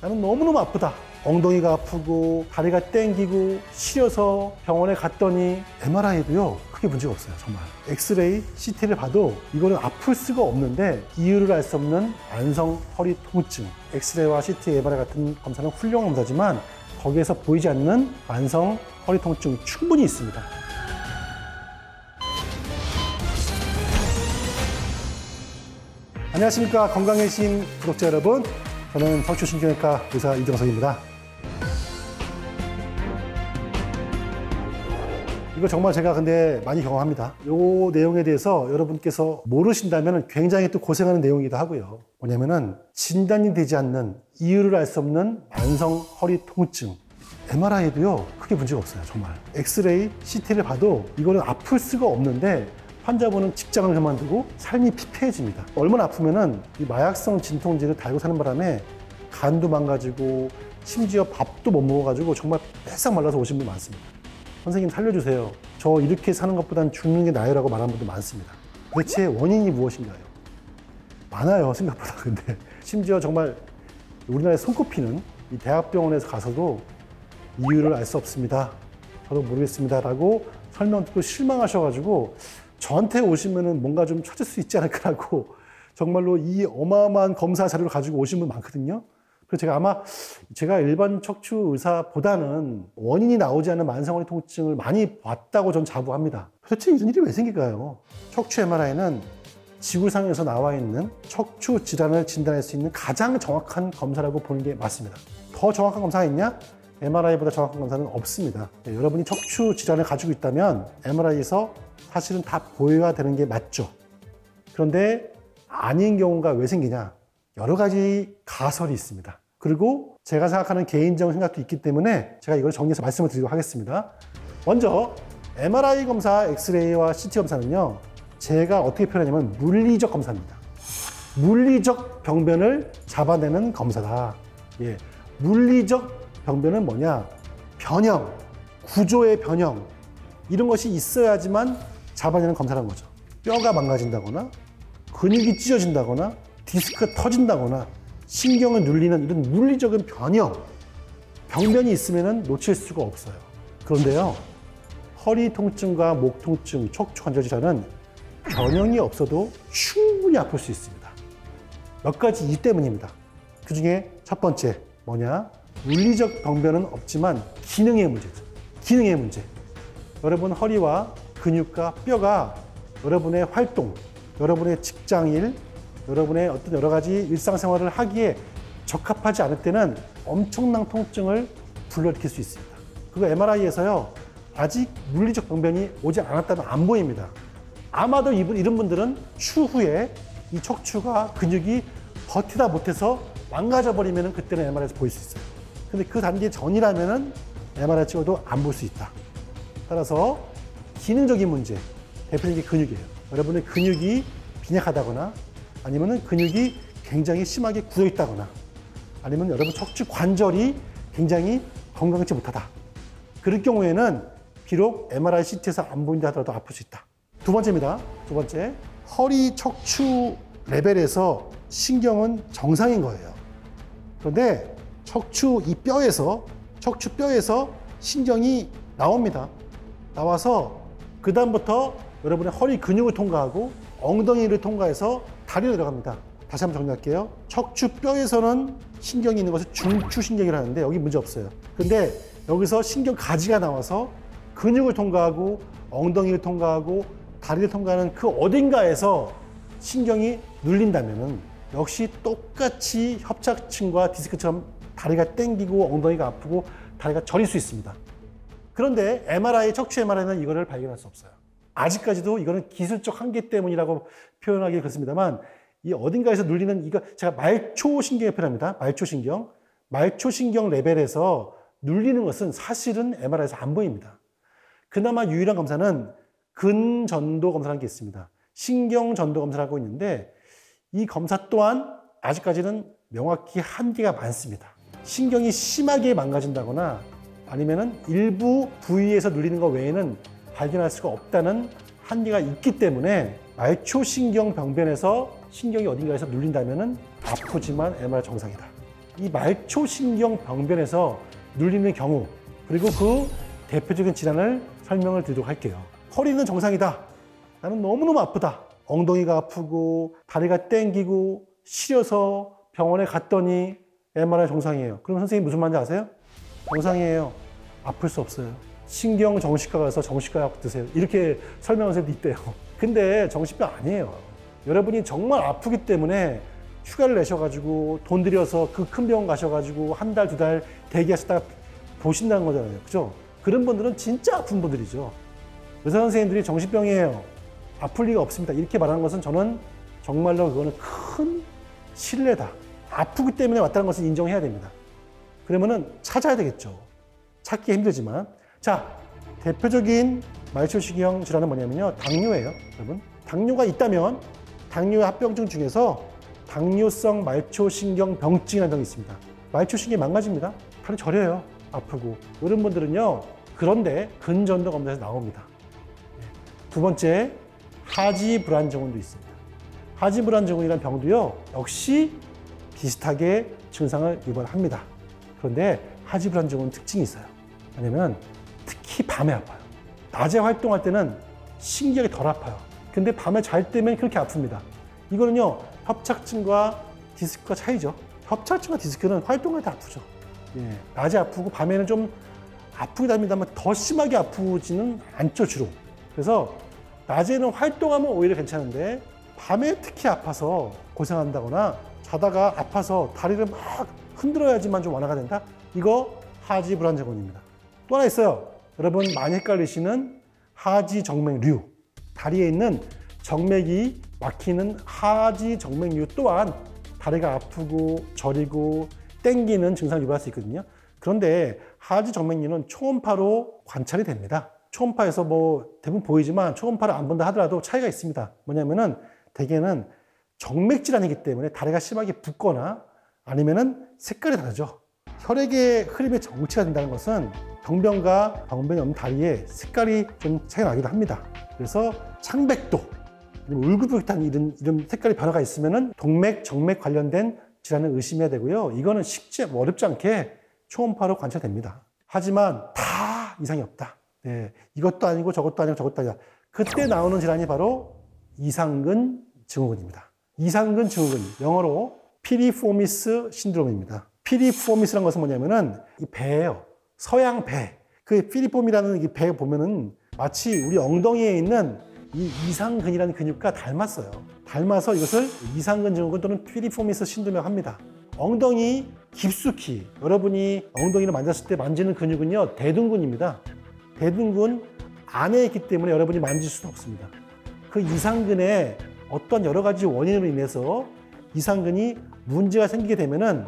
나는 너무너무 아프다. 엉덩이가 아프고 다리가 땡기고 시려서 병원에 갔더니 MRI도요 크게 문제가 없어요. 정말 엑스레이, CT를 봐도 이거는 아플 수가 없는데 이유를 알 수 없는 만성 허리 통증. 엑스레이와 CT, MRI 같은 검사는 훌륭한 검사지만 거기에서 보이지 않는 만성 허리 통증 충분히 있습니다. 안녕하십니까. 건강해진 구독자 여러분, 저는 척추신경외과 의사 이정석입니다. 이거 정말 제가 근데 많이 경험합니다. 이 내용에 대해서 여러분께서 모르신다면 굉장히 또 고생하는 내용이기도 하고요. 뭐냐면은 진단이 되지 않는, 이유를 알 수 없는 만성 허리 통증. MRI도요 크게 문제가 없어요. 정말 엑스레이, CT를 봐도 이거는 아플 수가 없는데 환자분은 직장을 그만두고 삶이 피폐해집니다. 얼마나 아프면은 이 마약성 진통제를 달고 사는 바람에 간도 망가지고 심지어 밥도 못 먹어가지고 정말 빼싹 말라서 오신 분 많습니다. 선생님 살려주세요. 저 이렇게 사는 것보단 죽는 게 나아요라고 말하는 분도 많습니다. 도대체 원인이 무엇인가요? 많아요, 생각보다. 근데 심지어 정말 우리나라에 손꼽히는 이 대학병원에서 가서도 이유를 알 수 없습니다. 저도 모르겠습니다. 라고 설명 듣고 실망하셔가지고 저한테 오시면은 뭔가 좀 찾을 수 있지 않을까라고 정말로 이 어마어마한 검사 자료를 가지고 오신 분 많거든요. 그래서 제가 일반 척추 의사보다는 원인이 나오지 않는 만성허리 통증을 많이 봤다고 전 자부합니다. 도대체 이런 일이 왜 생길까요? 척추 MRI는 지구상에서 나와 있는 척추 질환을 진단할 수 있는 가장 정확한 검사라고 보는 게 맞습니다. 더 정확한 검사가 있냐? MRI보다 정확한 검사는 없습니다. 여러분이 척추 질환을 가지고 있다면 MRI에서 사실은 다 보여야 되는 게 맞죠. 그런데 아닌 경우가 왜 생기냐? 여러 가지 가설이 있습니다. 그리고 제가 생각하는 개인적인 생각도 있기 때문에 제가 이걸 정리해서 말씀을 드리도록 하겠습니다. 먼저 MRI 검사, 엑스레이와 CT 검사는요, 제가 어떻게 표현하냐면 물리적 검사입니다. 물리적 병변을 잡아내는 검사다. 예, 물리적 병변은 뭐냐? 변형, 구조의 변형, 이런 것이 있어야지만 잡아내는 검사라는 거죠. 뼈가 망가진다거나 근육이 찢어진다거나 디스크가 터진다거나 신경을 눌리는 이런 물리적인 변형, 병변이 있으면 놓칠 수가 없어요. 그런데요, 허리 통증과 목 통증, 척추 관절 질환은 변형이 없어도 충분히 아플 수 있습니다. 몇 가지 이유 때문입니다. 그 중에 첫 번째 뭐냐? 물리적 병변은 없지만 기능의 문제죠. 기능의 문제. 여러분 허리와 근육과 뼈가 여러분의 활동, 여러분의 직장일, 여러분의 어떤 여러 가지 일상생활을 하기에 적합하지 않을 때는 엄청난 통증을 불러일으킬 수 있습니다. 그거 MRI에서요, 아직 물리적 병변이 오지 않았다면 안 보입니다. 아마도 이런 분들은 추후에 이 척추가 근육이 버티다 못해서 망가져버리면 그때는 MRI에서 보일 수 있어요. 근데 그 단계 전이라면은 MRI 찍어도 안 볼 수 있다. 따라서 기능적인 문제, 대표적인 게 근육이에요. 여러분의 근육이 빈약하다거나 아니면은 근육이 굉장히 심하게 굳어 있다거나 아니면 여러분 척추 관절이 굉장히 건강하지 못하다. 그럴 경우에는 비록 MRI, CT에서 안 보인다 하더라도 아플 수 있다. 두 번째입니다. 두 번째, 허리 척추 레벨에서 신경은 정상인 거예요. 그런데 척추 뼈에서 신경이 나옵니다. 나와서 그 다음부터 여러분의 허리 근육을 통과하고 엉덩이를 통과해서 다리로 들어갑니다. 다시 한번 정리할게요. 척추뼈에서는 신경이 있는 것을 중추신경이라고 하는데 여기 문제 없어요. 근데 여기서 신경 가지가 나와서 근육을 통과하고 엉덩이를 통과하고 다리를 통과하는 그 어딘가에서 신경이 눌린다면은 역시 똑같이 협착증과 디스크처럼 다리가 땡기고 엉덩이가 아프고 다리가 저릴 수 있습니다. 그런데 척추 MRI는 이거를 발견할 수 없어요. 아직까지도 이거는 기술적 한계 때문이라고 표현하기 그렇습니다만 이 어딘가에서 눌리는 이거 제가 말초신경에 표현합니다. 말초신경 레벨에서 눌리는 것은 사실은 MRI에서 안 보입니다. 그나마 유일한 검사는 근전도 검사라는 게 있습니다. 신경전도 검사를 하고 있는데 이 검사 또한 아직까지는 명확히 한계가 많습니다. 신경이 심하게 망가진다거나 아니면은 일부 부위에서 눌리는 것 외에는 발견할 수가 없다는 한계가 있기 때문에 말초신경 병변에서 신경이 어딘가에서 눌린다면은 아프지만 MRI 정상이다. 이 말초신경 병변에서 눌리는 경우, 그리고 그 대표적인 질환을 설명을 드리도록 할게요. 허리는 정상이다. 나는 너무너무 아프다. 엉덩이가 아프고 다리가 땡기고 시려서 병원에 갔더니 MRI 정상이에요. 그럼 선생님 무슨 말인지 아세요? 정상이에요. 아플 수 없어요. 신경정신과 가서 정신과약 드세요. 이렇게 설명하는 사람도 있대요. 근데 정신병 아니에요. 여러분이 정말 아프기 때문에 휴가를 내셔가지고 돈 들여서 그 큰 병원 가셔가지고 한 달, 두 달 대기하시다가 보신다는 거잖아요. 그죠? 그런 분들은 진짜 아픈 분들이죠. 의사 선생님들이 정신병이에요. 아플 리가 없습니다. 이렇게 말하는 것은 저는 정말로 그거는 큰 신뢰다. 아프기 때문에 왔다는 것을 인정해야 됩니다. 그러면은 찾아야 되겠죠. 찾기 힘들지만. 자, 대표적인 말초신경 질환은 뭐냐면요. 당뇨예요, 여러분. 당뇨가 있다면 당뇨의 합병증 중에서 당뇨성 말초신경병증이라는 병이 있습니다. 말초신경이 망가집니다. 팔이 저려요. 아프고. 이런 분들은요. 그런데 근전도 검사에서 나옵니다. 두 번째, 하지불안증후군도 있습니다. 하지불안증후군이라는 병도요. 역시 비슷하게 증상을 유발합니다. 그런데 하지불안증후군은 특징이 있어요. 왜냐면 특히 밤에 아파요. 낮에 활동할 때는 신기하게 덜 아파요. 근데 밤에 잘 때면 그렇게 아픕니다. 이거는요, 협착증과 디스크가 차이죠. 협착증과 디스크는 활동할 때 아프죠. 예, 낮에 아프고 밤에는 좀 아프긴 합니다만 더 심하게 아프지는 않죠, 주로. 그래서 낮에는 활동하면 오히려 괜찮은데 밤에 특히 아파서 고생한다거나 자다가 아파서 다리를 막 흔들어야지만 좀 완화가 된다? 이거 하지불안증후군입니다. 또 하나 있어요. 여러분 많이 헷갈리시는 하지정맥류. 다리에 있는 정맥이 막히는 하지정맥류 또한 다리가 아프고 저리고 땡기는 증상을 유발할 수 있거든요. 그런데 하지정맥류는 초음파로 관찰이 됩니다. 초음파에서 뭐 대부분 보이지만 초음파를 안 본다 하더라도 차이가 있습니다. 뭐냐면은 대개는 정맥질환이기 때문에 다리가 심하게 붓거나 아니면은 색깔이 다르죠. 혈액의 흐름의 정체가 된다는 것은 병변과 병변이 없는 다리에 색깔이 좀 차이가 나기도 합니다. 그래서 창백도, 울긋불긋한 이런 색깔의 변화가 있으면은 동맥, 정맥 관련된 질환을 의심해야 되고요. 이거는 쉽지 어렵지 않게 초음파로 관찰됩니다. 하지만 다 이상이 없다. 네, 이것도 아니고 저것도 아니고 저것도 아니야. 그때 나오는 질환이 바로 이상근 증후군입니다. 이상근 증후군, 영어로 피리포미스 신드롬입니다. 피리포미스라는 것은 뭐냐면은 이 배예요. 서양 배. 그 피리폼이라는 이 배 보면은 마치 우리 엉덩이에 있는 이 이상근이라는 근육과 닮았어요. 닮아서 이것을 이상근 증후군 또는 피리포미스 신드롬이라고 합니다. 엉덩이 깊숙이 여러분이 엉덩이를 만졌을 때 만지는 근육은요, 대둔근입니다. 대둔근 안에 있기 때문에 여러분이 만질 수는 없습니다. 그 이상근에 어떤 여러 가지 원인으로 인해서 이상근이 문제가 생기게 되면은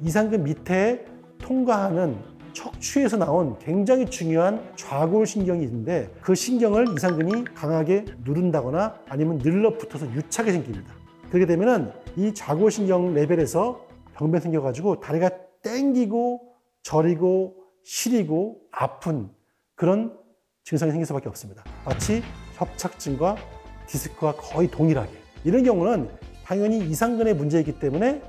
이상근 밑에 통과하는 척추에서 나온 굉장히 중요한 좌골신경이 있는데 그 신경을 이상근이 강하게 누른다거나 아니면 늘러붙어서 유착이 생깁니다. 그렇게 되면은 이 좌골신경 레벨에서 병변이 생겨가지고 다리가 땡기고 저리고 시리고 아픈 그런 증상이 생길 수밖에 없습니다. 마치 협착증과 디스크와 거의 동일하게. 이런 경우는 당연히 이상근의 문제이기 때문에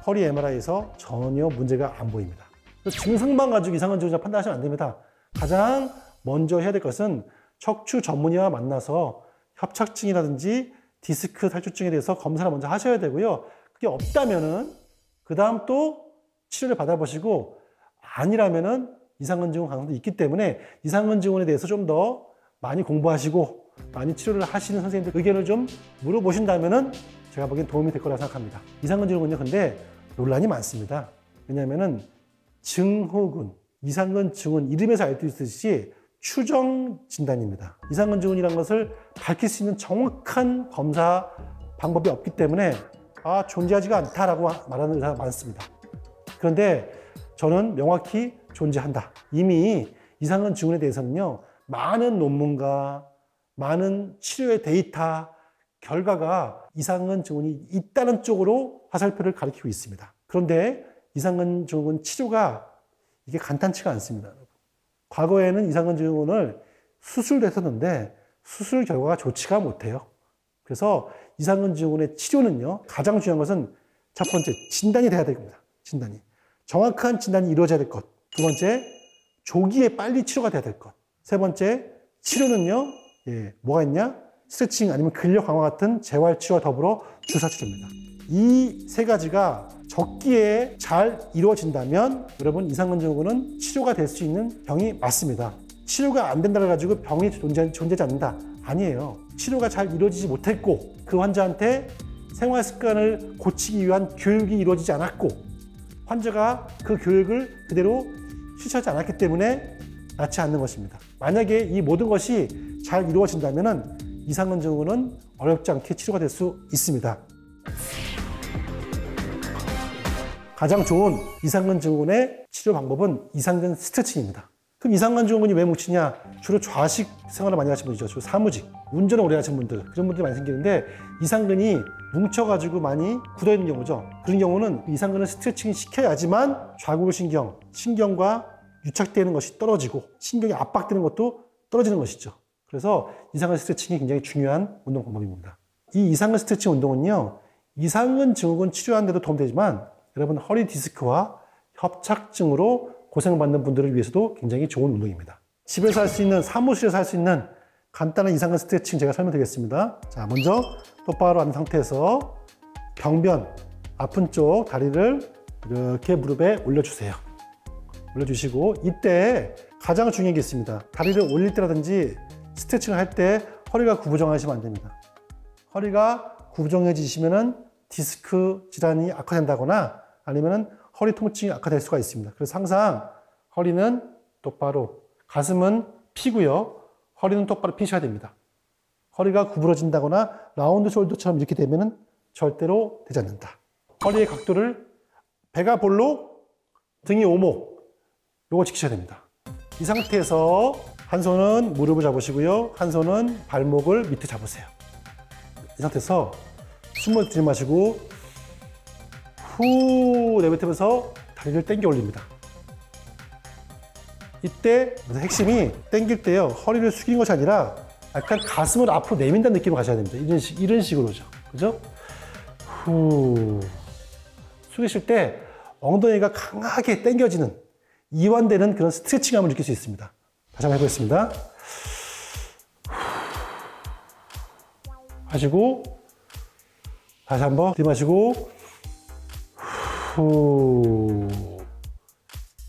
허리 MRI에서 전혀 문제가 안 보입니다. 증상만 가지고 이상근 증후군 판단하시면 안 됩니다. 가장 먼저 해야 될 것은 척추 전문의와 만나서 협착증이라든지 디스크 탈출증에 대해서 검사를 먼저 하셔야 되고요. 그게 없다면은 그 다음 또 치료를 받아보시고 아니라면은 이상근 증후군 가능성도 있기 때문에 이상근 증후군에 대해서 좀 더 많이 공부하시고 많이 치료를 하시는 선생님들 의견을 좀 물어보신다면은 제가 보기엔 도움이 될 거라고 생각합니다. 이상근 증후군요, 근데 논란이 많습니다. 왜냐하면은 증후군, 이상근 증후군 이름에서 알 수 있듯이 추정 진단입니다. 이상근 증후군이라는 것을 밝힐 수 있는 정확한 검사 방법이 없기 때문에 존재하지가 않다라고 말하는 의사가 많습니다. 그런데 저는 명확히 존재한다. 이미 이상근 증후군에 대해서는요, 많은 논문과 많은 치료의 데이터, 결과가 이상근 증후군이 있다는 쪽으로 화살표를 가리키고 있습니다. 그런데 이상근 증후군 치료가 이게 간단치가 않습니다. 과거에는 이상근 증후군을 수술도 했었는데 수술 결과가 좋지가 못해요. 그래서 이상근 증후군의 치료는요, 가장 중요한 것은 첫 번째 진단이 돼야 됩니다. 진단이. 정확한 진단이 이루어져야 될 것. 두 번째, 조기에 빨리 치료가 돼야 될 것. 세 번째, 치료는요, 뭐가 있냐? 스트레칭 아니면 근력 강화 같은 재활치료와 더불어 주사치료입니다. 이 세 가지가 적기에 잘 이루어진다면 여러분 이상근 증후군은 치료가 될 수 있는 병이 맞습니다. 치료가 안 된다고 해가지고 병이 존재하지 않는다. 아니에요. 치료가 잘 이루어지지 못했고 그 환자한테 생활 습관을 고치기 위한 교육이 이루어지지 않았고 환자가 그 교육을 그대로 실천하지 않았기 때문에 낫지 않는 것입니다. 만약에 이 모든 것이 잘 이루어진다면 이상근 증후군은 어렵지 않게 치료가 될 수 있습니다. 가장 좋은 이상근 증후군의 치료 방법은 이상근 스트레칭입니다. 그럼 이상근 증후군이 왜 묻히냐? 주로 좌식 생활을 많이 하시는 분이죠. 주로 사무직, 운전을 오래 하시는 분들, 그런 분들이 많이 생기는데 이상근이 뭉쳐가지고 많이 굳어있는 경우죠. 그런 경우는 이상근을 스트레칭 시켜야지만 좌골신경, 신경과 유착되는 것이 떨어지고 신경이 압박되는 것도 떨어지는 것이죠. 그래서 이상근 스트레칭이 굉장히 중요한 운동 방법입니다. 이 이상근 스트레칭 운동은요, 이상근 증후군 치료하는 데도 도움되지만 여러분 허리 디스크와 협착증으로 고생받는 분들을 위해서도 굉장히 좋은 운동입니다. 집에서 할 수 있는, 사무실에서 할 수 있는 간단한 이상근 스트레칭 제가 설명드리겠습니다. 자, 먼저 똑바로 앉은 상태에서 병변, 아픈 쪽 다리를 이렇게 무릎에 올려주세요. 올려주시고 이때 가장 중요한 게 있습니다. 다리를 올릴 때라든지 스트레칭을 할 때 허리가 구부정하시면 안 됩니다. 허리가 구부정해지시면 디스크 질환이 악화된다거나 아니면 허리 통증이 악화될 수가 있습니다. 그래서 항상 허리는 똑바로, 가슴은 피고요. 허리는 똑바로 피셔야 됩니다. 허리가 구부러진다거나 라운드 숄더처럼 이렇게 되면 절대로 되지 않는다. 허리의 각도를 배가 볼록, 등이 오목, 요거 지키셔야 됩니다. 이 상태에서 한 손은 무릎을 잡으시고요. 한 손은 발목을 밑에 잡으세요. 이 상태에서 숨을 들이마시고 후 내뱉으면서 다리를 당겨 올립니다. 이때 핵심이 당길 때요, 허리를 숙이는 것이 아니라 약간 가슴을 앞으로 내민다는 느낌으로 가셔야 됩니다. 이런 식으로죠. 그죠? 후. 숙이실 때 엉덩이가 강하게 당겨지는, 이완되는 그런 스트레칭감을 느낄 수 있습니다. 다시 한번 해보겠습니다. 하시고, 다시 한번 들이마시고, 후.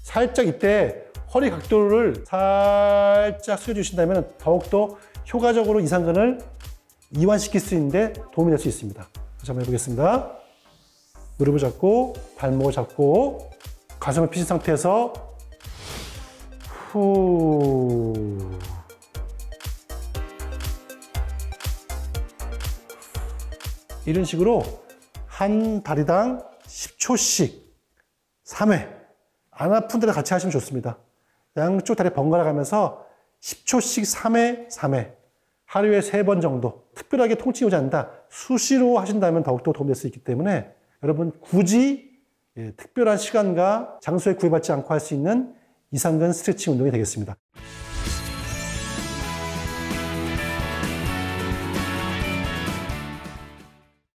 살짝 이때 허리 각도를 살짝 숙여주신다면 더욱더 효과적으로 이상근을 이완시킬 수 있는데 도움이 될 수 있습니다. 다시 한번 해보겠습니다. 무릎을 잡고 발목을 잡고 가슴을 피신 상태에서 후. 이런 식으로 한 다리당 10초씩 3회, 안 아픈 데를 같이 하시면 좋습니다. 양쪽 다리 번갈아 가면서 10초씩 3회, 3회, 하루에 3번 정도, 특별하게 통증이 오지 않는다, 수시로 하신다면 더욱더 도움될 수 있기 때문에 여러분 굳이 특별한 시간과 장소에 구애받지 않고 할 수 있는 이상근 스트레칭 운동이 되겠습니다.